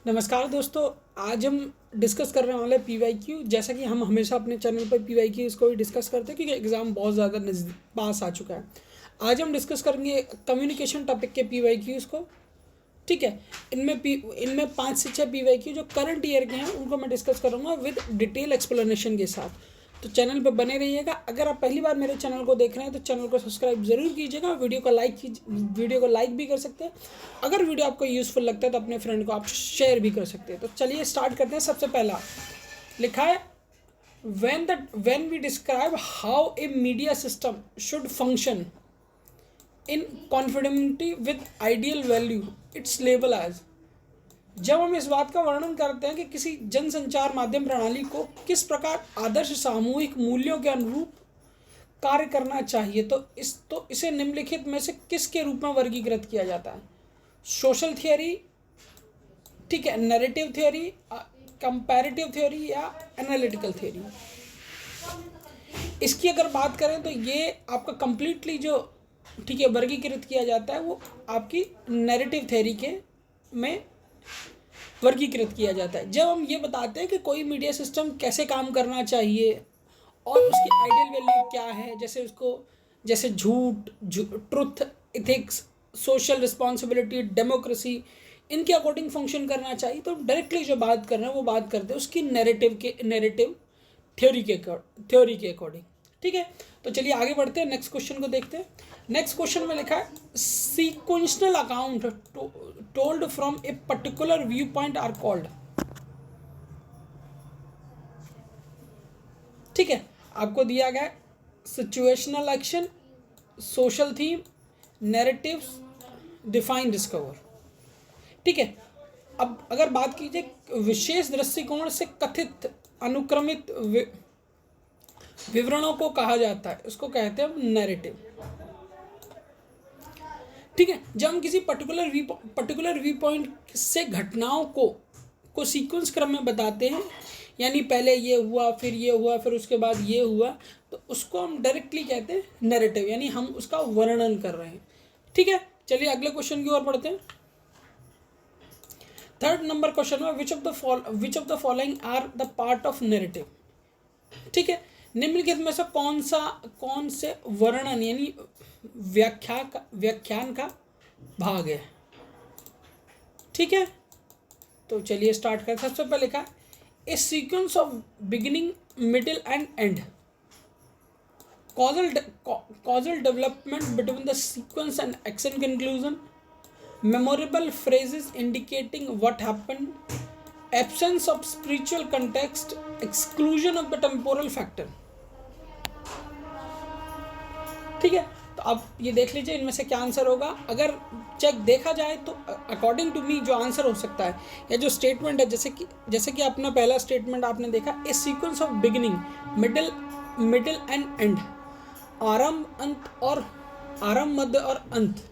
नमस्कार दोस्तों। आज हम डिस्कस करने वाले पी वाई क्यू। जैसा कि हम हमेशा अपने चैनल पर पी वाई क्यू इसको भी डिस्कस करते हैं क्योंकि एग्ज़ाम बहुत ज़्यादा नज़दीक पास आ चुका है। आज हम डिस्कस करेंगे कम्युनिकेशन टॉपिक के पी वाई क्यूज़ को। ठीक है, इनमें 5 से 6 पी वाई क्यू जो करंट ईयर के हैं उनको मैं डिस्कस करूँगा विद डिटेल एक्सप्लेनेशन के साथ। तो चैनल पर बने रहिएगा। अगर आप पहली बार मेरे चैनल को देख रहे हैं तो चैनल को सब्सक्राइब जरूर कीजिएगा। वीडियो को लाइक भी कर सकते हैं। अगर वीडियो आपको यूज़फुल लगता है तो अपने फ्रेंड को आप शेयर भी कर सकते हैं। तो चलिए स्टार्ट करते हैं। सबसे पहला लिखा है when we describe how a media system should function in conformity with ideal value, it's labeled as। जब हम इस बात का वर्णन करते हैं कि किसी जनसंचार माध्यम प्रणाली को किस प्रकार आदर्श सामूहिक मूल्यों के अनुरूप कार्य करना चाहिए, तो इसे निम्नलिखित में से किसके रूप में वर्गीकृत किया जाता है? सोशल थियोरी, ठीक है, नैरेटिव थियोरी, कंपैरेटिव थ्योरी या एनालिटिकल थ्योरी। इसकी अगर बात करें तो ये आपका कंप्लीटली जो ठीक है वर्गीकृत किया जाता है वो आपकी नैरेटिव थ्योरी के में वर्गीकृत किया जाता है। जब हम ये बताते हैं कि कोई मीडिया सिस्टम कैसे काम करना चाहिए और उसकी आइडियल वैल्यू क्या है, जैसे झूठ, truth, ethics, social responsibility, democracy, इनके अकॉर्डिंग फंक्शन करना चाहिए, तो डायरेक्टली जो बात कर रहे हैं वो बात करते हैं उसकी नैरेटिव थ्योरी के अकॉर्डिंग। ठीक है, तो चलिए आगे बढ़ते हैं, नेक्स्ट क्वेश्चन को देखते हैं। नेक्स्ट क्वेश्चन में लिखा है sequential account told from a particular view point are called. ठीक है, आपको दिया गया situational action, social theme, narratives, define, discover. ठीक है, अब अगर बात कीजिए विशेष दृष्टिकोण से कथित अनुक्रमित विवरणों को कहा जाता है, उसको कहते हैं नैरेटिव। ठीक है, जब हम किसी पर्टिकुलर व्यू पॉइंट से घटनाओं को सीक्वेंस क्रम में बताते हैं, यानी पहले ये हुआ, फिर ये हुआ, फिर उसके बाद ये हुआ, तो उसको हम डायरेक्टली कहते हैं नैरेटिव, यानी हम उसका वर्णन कर रहे हैं। ठीक है, चलिए अगले क्वेश्चन की ओर बढ़ते हैं। थर्ड नंबर क्वेश्चन में which of the following are the part of narrative. ठीक है, निम्नलिखित में से कौन से वर्णन यानी व्याख्यान का भाग है? ठीक है, तो चलिए स्टार्ट करते हैं। सबसे पहले लिखा a sequence of beginning, middle and end, causal development between the sequence and action conclusion, memorable phrases indicating what happened, absence of spiritual context, exclusion of the temporal factor। ठीक है, तो आप ये देख लीजिए इनमें से क्या आंसर होगा। अगर चेक देखा जाए तो अकॉर्डिंग टू मी जो आंसर हो सकता है या जो स्टेटमेंट है, जैसे कि अपना पहला स्टेटमेंट आपने देखा a sequence of beginning, middle and end, आरंभ, मध्य और अंत।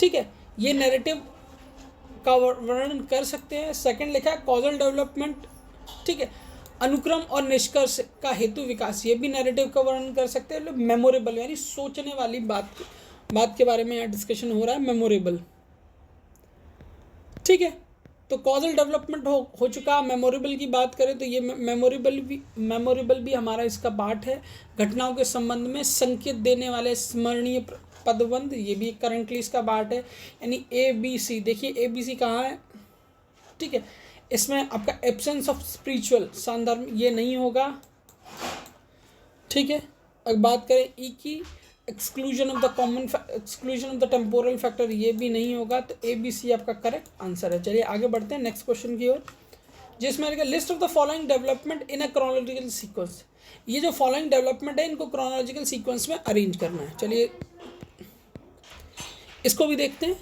ठीक है, ये नैरेटिव का वर्णन कर सकते हैं। सेकंड लिखा है कॉजल डेवलपमेंट, ठीक है, अनुक्रम और निष्कर्ष का हेतु विकास, ये भी नैरेटिव का वर्णन कर सकते हैं। मेमोरेबल यानी सोचने वाली बात के बारे में यहाँ डिस्कशन हो रहा है, मेमोरेबल। ठीक है, तो कॉजल डेवलपमेंट हो चुका। मेमोरेबल की बात करें तो ये मेमोरेबल भी हमारा इसका पार्ट है। घटनाओं के संबंध में संकेत देने वाले स्मरणीय पदबंध, ये भी करंटली इसका पार्ट है। यानी ABC, देखिए ABC कहाँ है? ठीक है, इसमें आपका एब्सेंस ऑफ स्पिरिचुअल सांधर्म ये नहीं होगा। ठीक है, अगर बात करें ई की exclusion of the temporal factor, ये भी नहीं होगा। तो ABC आपका करेक्ट आंसर है। चलिए आगे बढ़ते हैं नेक्स्ट क्वेश्चन की ओर, जिसमें list of the following development in a chronological sequence. ये जो फॉलोइंग डेवलपमेंट है इनको क्रोनोलॉजिकल सीक्वेंस में अरेंज करना है। चलिए इसको भी देखते हैं।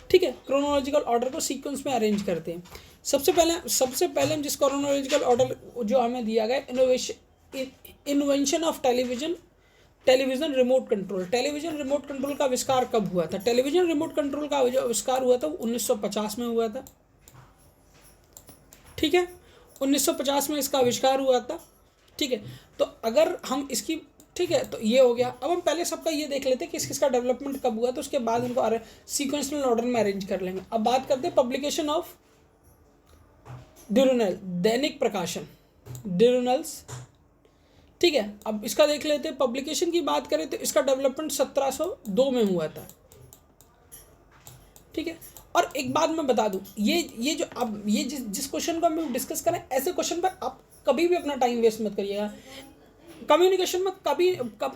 ठीक है, क्रोनोलॉजिकल ऑर्डर को सीक्वेंस में अरेंज करते हैं। सबसे पहले हम जिस क्रोनोलॉजिकल ऑर्डर जो हमें दिया गया, invention of television remote control. Television remote control का आविष्कार कब हुआ था? टेलीविज़न रिमोट कंट्रोल का जो आविष्कार हुआ था वो 1950 में हुआ था। ठीक है, 1950 में इसका आविष्कार हुआ था। ठीक है, तो अगर हम इसकी, ठीक है, तो ये हो गया। अब हम पहले सबका ये देख लेते हैं कि किसका डेवलपमेंट कब हुआ, तो उसके बाद इनको सीक्वेंशनल ऑर्डर में अरेंज कर लेंगे। अब बात करते हैं पब्लिकेशन ऑफ डिरोनल, दैनिक प्रकाशन, डिरोनल्स। ठीक है, अब इसका देख लेते हैं। पब्लिकेशन की बात करें तो इसका डेवलपमेंट 1702 में हुआ था। ठीक है, और एक बात मैं बता दूं, ये जो अब ये जिस क्वेश्चन को हम डिस्कस करें, ऐसे क्वेश्चन पर आप कभी भी अपना टाइम वेस्ट मत करिएगा। कम्युनिकेशन में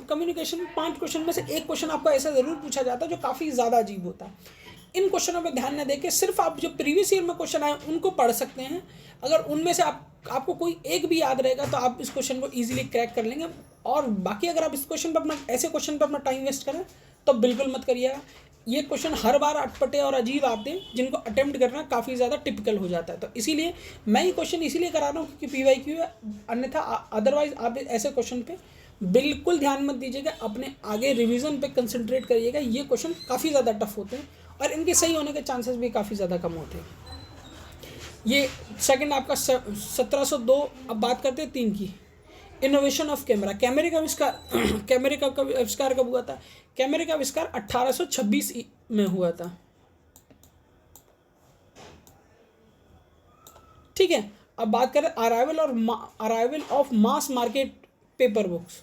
कम्युनिकेशन में 5 क्वेश्चन में से एक क्वेश्चन आपको ऐसा ज़रूर पूछा जाता है जो काफ़ी ज़्यादा अजीब होता है। इन क्वेश्चनों पे ध्यान न देके सिर्फ आप जो प्रीवियस ईयर में क्वेश्चन आए उनको पढ़ सकते हैं। अगर उनमें से आपको कोई एक भी याद रहेगा तो आप इस क्वेश्चन को ईजिली क्रैक कर लेंगे। और बाकी अगर आप इस क्वेश्चन पर ऐसे क्वेश्चन पर अपना टाइम वेस्ट करें तो बिल्कुल मत करिएगा। ये क्वेश्चन हर बार अटपटे और अजीब आते हैं जिनको अटेम्प्ट करना काफ़ी ज़्यादा टिपिकल हो जाता है। तो इसीलिए मैं ये क्वेश्चन इसीलिए करा रहा हूँ क्योंकि PYQ है, अन्यथा अदरवाइज आप ऐसे क्वेश्चन पे बिल्कुल ध्यान मत दीजिएगा, अपने आगे रिवीजन पे कंसंट्रेट करिएगा। ये क्वेश्चन काफ़ी ज़्यादा टफ होते हैं और इनके सही होने के चांसेस भी काफ़ी ज़्यादा कम होते हैं। ये सेकंड आपका 1702। अब बात करते हैं 3 की। इनोवेशन ऑफ कैमरा, कैमरे का आविष्कार कैमरे का आविष्कार कब हुआ था? कैमरे का आविष्कार 1826 में हुआ था। ठीक है, अब बात करें arrival of mass market paper books.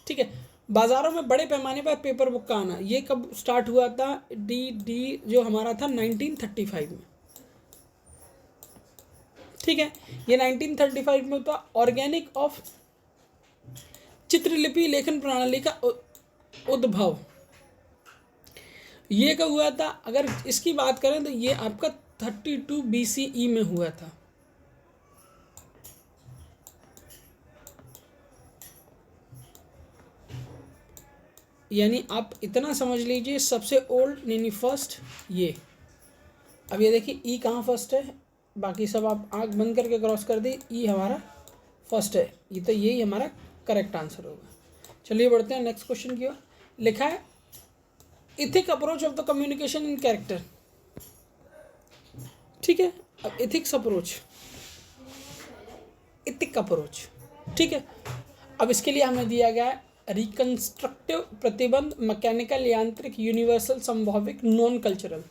ठीक है, बाजारों में बड़े पैमाने पर पेपर बुक का आना, ये कब स्टार्ट हुआ था? डी जो हमारा था 1935 में। ठीक है, ये 1935 में था। ऑर्गेनिक ऑफ चित्रलिपि लेखन प्रणाली का उद्भव, ये कब हुआ था? अगर इसकी बात करें तो ये आपका 32 BCE में हुआ था। यानी आप इतना समझ लीजिए, सबसे ओल्ड यानी फर्स्ट ये। अब ये देखिए ई कहाँ फर्स्ट है, बाकी सब आप आंख बंद करके क्रॉस कर दी, ई हमारा फर्स्ट है, ये तो यही हमारा करेक्ट आंसर होगा। चलिए बढ़ते हैं नेक्स्ट क्वेश्चन की ओर। लिखा है ethic approach of the communication in character. ठीक है, अब इथिक्स अप्रोच, इथिक अप्रोच। ठीक है, अब इसके लिए हमें दिया गया है रिकंस्ट्रक्टिव, प्रतिबंध, मैकेनिकल, यांत्रिक, यूनिवर्सल, संभाविक, नॉन कल्चरल।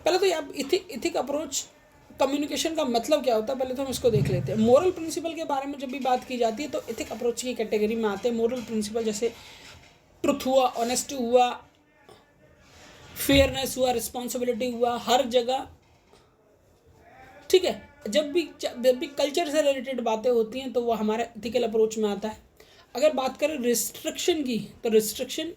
पहले तो आप इथिक अप्रोच कम्युनिकेशन का मतलब क्या होता है पहले तो हम इसको देख लेते हैं। मोरल प्रिंसिपल के बारे में जब भी बात की जाती है तो इथिक अप्रोच की कैटेगरी में आते हैं मोरल प्रिंसिपल, जैसे ट्रुथ हुआ, ऑनेस्टी हुआ, फेयरनेस हुआ, रिस्पॉन्सिबिलिटी हुआ, हर जगह। ठीक है, जब भी कल्चर से रिलेटेड बातें होती हैं तो वो हमारा इथिकल अप्रोच में आता है। अगर बात करें रिस्ट्रिक्शन की तो रिस्ट्रिक्शन,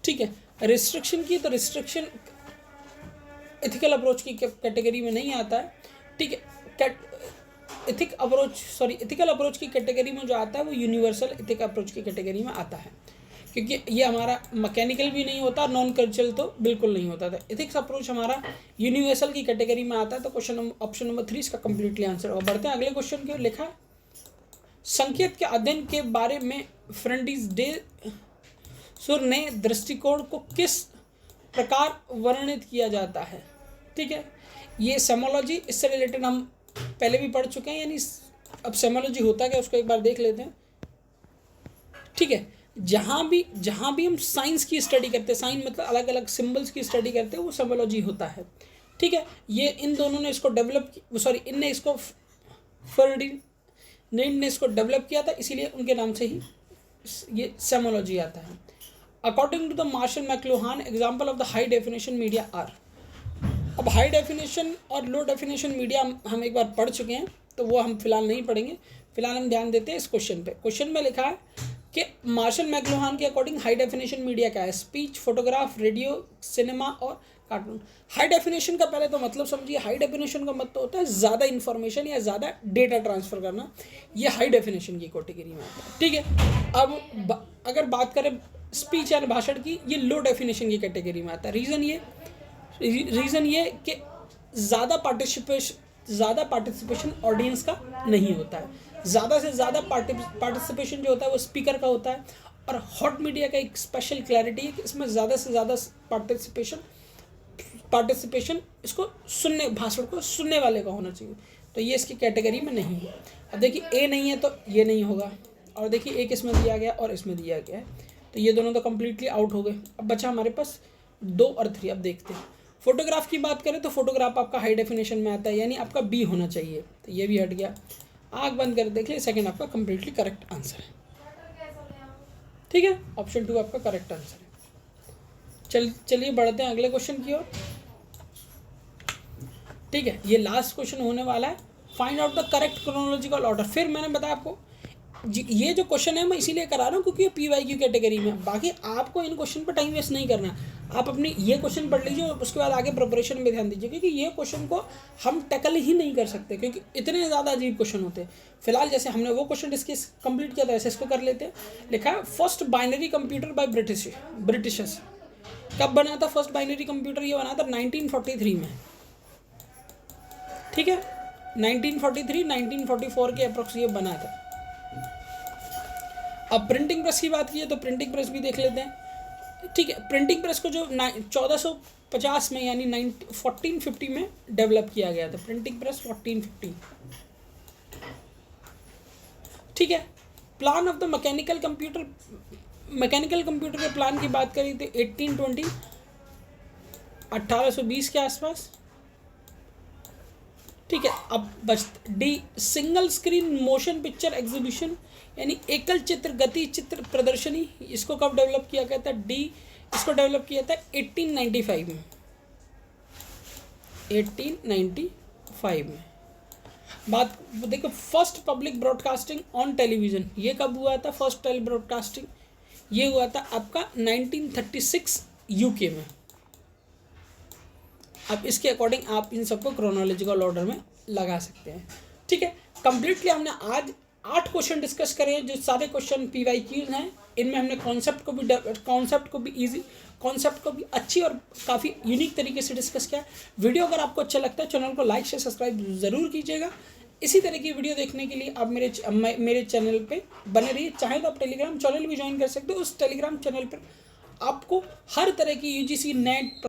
ठीक है, रिस्ट्रिक्शन की तो रिस्ट्रिक्शन इथिकल अप्रोच की कैटेगरी में नहीं आता है। ठीक है, इथिकल अप्रोच की कैटेगरी में जो आता है वो यूनिवर्सल इथिक अप्रोच की कैटेगरी में आता है, क्योंकि ये हमारा मैकेनिकल भी नहीं होता, नॉन कल्चरल तो बिल्कुल नहीं होता था। इथिक्स अप्रोच हमारा यूनिवर्सल की कैटेगरी में आता है। तो क्वेश्चन ऑप्शन नंबर 3 इसका कंप्लीटली आंसर होगा। बढ़ते हैं अगले क्वेश्चन की ओर। लिखा है संकेत के अध्ययन के बारे में फ्रेंडिस डे सुर ने दृष्टिकोण को किस प्रकार वर्णित किया जाता है? ठीक है, ये सेमोलॉजी, इससे रिलेटेड हम पहले भी पढ़ चुके हैं, यानी अब सेमोलॉजी होता क्या उसको एक बार देख लेते हैं। ठीक है, जहाँ भी हम साइंस की स्टडी करते हैं, साइन मतलब अलग अलग सिंबल्स की स्टडी करते हैं, वो सेमोलॉजी होता है। ठीक है, ये इन दोनों ने इसको इनने इसको फर्डिनेंड ने इसको डेवलप किया था, इसीलिए उनके नाम से ही ये सेमोलॉजी आता है। According to the Marshall McLuhan, example of the high definition media are. अब हाई डेफिनेशन और लो डेफिनेशन मीडिया हम एक बार पढ़ चुके हैं, तो वो हम फिलहाल नहीं पढ़ेंगे। फिलहाल हम ध्यान देते हैं इस क्वेश्चन पे। क्वेश्चन में लिखा है कि मार्शल मैक्लुहान के अकॉर्डिंग हाई डेफिनेशन मीडिया क्या है? स्पीच, फोटोग्राफ, रेडियो, सिनेमा और कार्टून। हाई डेफिनेशन का पहले तो मतलब समझिए। हाई डेफिनेशन का मतलब होता है ज़्यादा इन्फॉर्मेशन या ज़्यादा डेटा ट्रांसफ़र करना, ये हाई डेफिनेशन की कैटेगरी में आता है। ठीक है, अब अगर बात करें स्पीच या भाषण की, ये लो डेफिनेशन की कैटेगरी में आता है। रीज़न ये कि ज़्यादा पार्टिसिपेशन ऑडियंस का नहीं होता है। ज़्यादा से ज़्यादा पार्टिसिपेशन जो होता है वो स्पीकर का होता है। और हॉट मीडिया का एक स्पेशल क्लैरिटी है कि इसमें ज़्यादा से ज़्यादा पार्टिसिपेशन इसको भाषण को सुनने वाले का होना चाहिए। तो ये इसकी कैटेगरी में नहीं है। अब देखिए ए नहीं है तो ये नहीं होगा, और देखिए एक इसमें दिया गया और इसमें दिया गया है। तो ये दोनों तो कम्प्लीटली आउट हो गए। अब बचा हमारे पास 2 और 3। अब देखते हैं फोटोग्राफ की बात करें तो फोटोग्राफ आपका हाई डेफिनेशन में आता है, यानी आपका बी होना चाहिए, तो ये भी हट गया। आँख बंद कर देख लिए, सेकंड आपका कम्प्लीटली करेक्ट आंसर है। ठीक है, ऑप्शन 2 आपका करेक्ट आंसर है। चलिए बढ़ते हैं अगले क्वेश्चन की ओर। ठीक है, ये लास्ट क्वेश्चन होने वाला है, find out the correct chronological order. फिर मैंने बताया आपको ये जो क्वेश्चन है मैं इसीलिए करा रहा हूँ क्योंकि ये PYQ कैटेगरी में, बाकी आपको इन क्वेश्चन पर टाइम वेस्ट नहीं करना। आप अपनी ये क्वेश्चन पढ़ लीजिए, उसके बाद आगे प्रिपरेशन में ध्यान दीजिए, क्योंकि ये क्वेश्चन को हम टैकल ही नहीं कर सकते क्योंकि इतने ज़्यादा अजीब क्वेश्चन होते हैं। फिलहाल जैसे हमने वो क्वेश्चन डिस्कस कंप्लीट किया था, वैसे इसको कर लेते हैं। लिखा है first binary computer by Britishers. कब बना था फर्स्ट बाइनरी कंप्यूटर? ये बना था 1943 में। ठीक है, 1943-1944 के अप्रोक्स ये बना था। अब प्रिंटिंग प्रेस की बात की है तो प्रिंटिंग प्रेस भी देख लेते हैं। ठीक है, प्रिंटिंग प्रेस को जो 1450 में यानी 1450 में डेवलप किया गया था, प्रिंटिंग प्रेस 1450। ठीक है, plan of the mechanical computer के प्लान की बात करी तो 1820 के आसपास। ठीक है, अब बस D single screen motion picture exhibition यानी एकल चित्र गति चित्र प्रदर्शनी, इसको कब डेवलप किया गया था? डी इसको डेवलप किया था 1895 में। 1895 में। बात देखो first public broadcasting on television, ये कब हुआ था? फर्स्ट टेली ब्रॉडकास्टिंग ये हुआ था आपका 1936 यूके में। अब इसके अकॉर्डिंग आप इन सबको क्रोनोलॉजिकल ऑर्डर में लगा सकते हैं। ठीक है, कंप्लीटली हमने आज 8 क्वेश्चन डिस्कस करे हैं, जो सारे क्वेश्चन PYQs हैं। इनमें हमने कॉन्सेप्ट को भी अच्छी और काफ़ी यूनिक तरीके से डिस्कस किया। वीडियो अगर आपको अच्छा लगता है चैनल को लाइक शेयर सब्सक्राइब ज़रूर कीजिएगा। इसी तरह की वीडियो देखने के लिए आप मेरे चैनल पे बने रहिए। चाहे तो आप टेलीग्राम चैनल भी ज्वाइन कर सकते हो। उस टेलीग्राम चैनल पर आपको हर तरह की UGC नेट